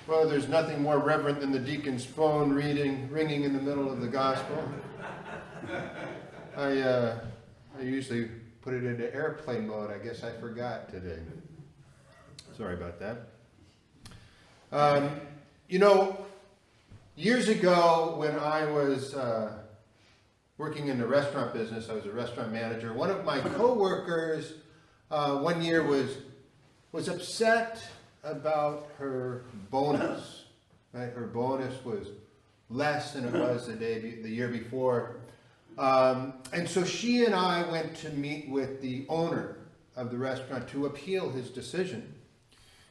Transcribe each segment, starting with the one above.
Well, there's nothing more reverent than the deacon's phone ringing in the middle of the gospel. I usually put it into airplane mode. I guess I forgot today. Sorry about that. Years ago when I was working in the restaurant business, I was a restaurant manager. One of my coworkers one year was upset about her bonus. Right, her bonus was less than it was the year before, and so she and I went to meet with the owner of the restaurant to appeal his decision.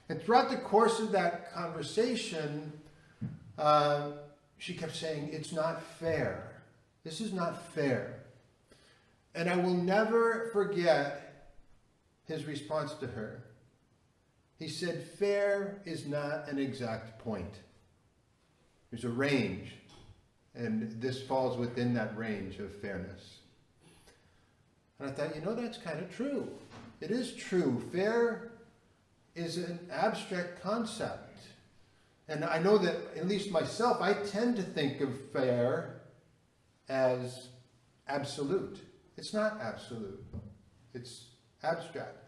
And throughout the course of that conversation, she kept saying, "It's not fair. This is not fair." And I will never forget his response to her. He said, "Fair is not an exact point. There's a range, and this falls within that range of fairness." And I thought, that's kind of true. It is true. Fair is an abstract concept. And I know that, at least myself, I tend to think of fair as absolute. It's not absolute. It's abstract.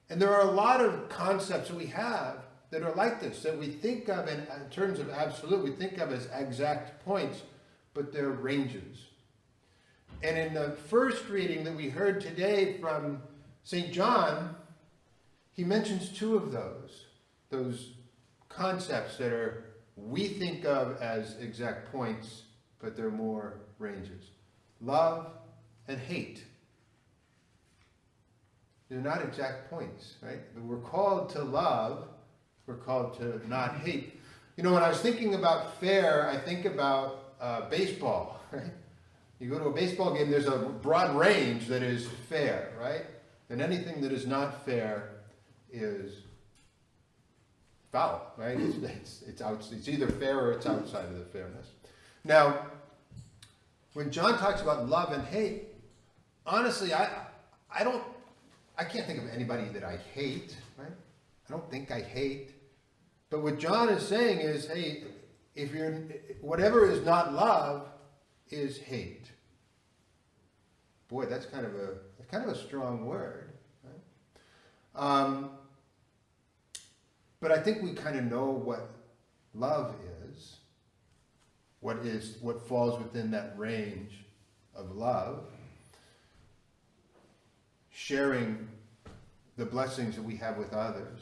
And there are a lot of concepts that we have that are like this, that we think of in terms of absolute, we think of as exact points, but they're ranges. And in the first reading that we heard today from St. John, he mentions two of those concepts that we think of as exact points, but they're more ranges. Love and hate. They're not exact points, right? We're called to love. We're called to not hate. When I was thinking about fair, I think about baseball, right? You go to a baseball game, there's a broad range that is fair, right? And anything that is not fair is foul, right? It's either fair or it's outside of the fairness. Now, when John talks about love and hate, honestly, I can't think of anybody that I hate, right? I don't think I hate. But what John is saying is, hey, whatever is not love is hate. Boy, that's kind of a strong word, right? But I think we kind of know what love is, what falls within that range of love. Sharing the blessings that we have with others,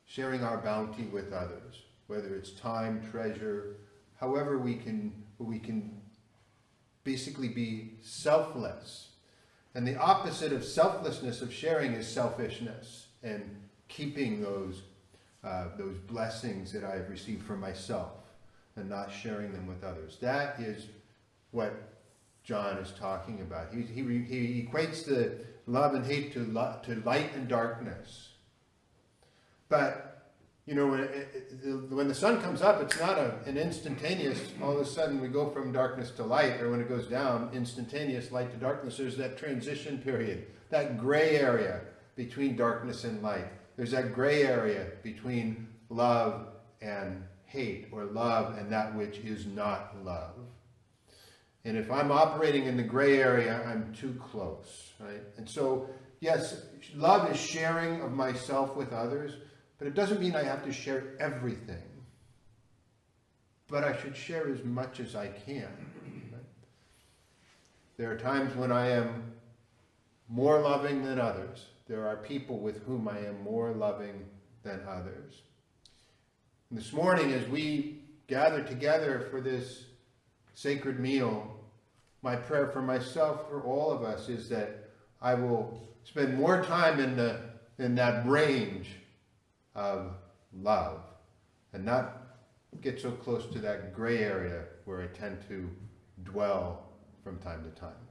sharing our bounty with others, whether it's time, treasure, however we can basically be selfless. And the opposite of selflessness, of sharing, is selfishness, and keeping those blessings that I have received for myself and not sharing them with others. That is what John is talking about. He equates the love and hate to light and darkness. But, when the sun comes up, it's not an instantaneous, all of a sudden we go from darkness to light, or when it goes down, instantaneous light to darkness. There's that transition period, that gray area between darkness and light. There's that gray area between love and hate, or love and that which is not love. And if I'm operating in the gray area, I'm too close, right? And so, yes, love is sharing of myself with others, but it doesn't mean I have to share everything. But I should share as much as I can. Right? There are times when I am more loving than others. There are people with whom I am more loving than others. And this morning, as we gather together for this sacred meal, my prayer for myself, for all of us, is that I will spend more time in that range of love and not get so close to that gray area where I tend to dwell from time to time.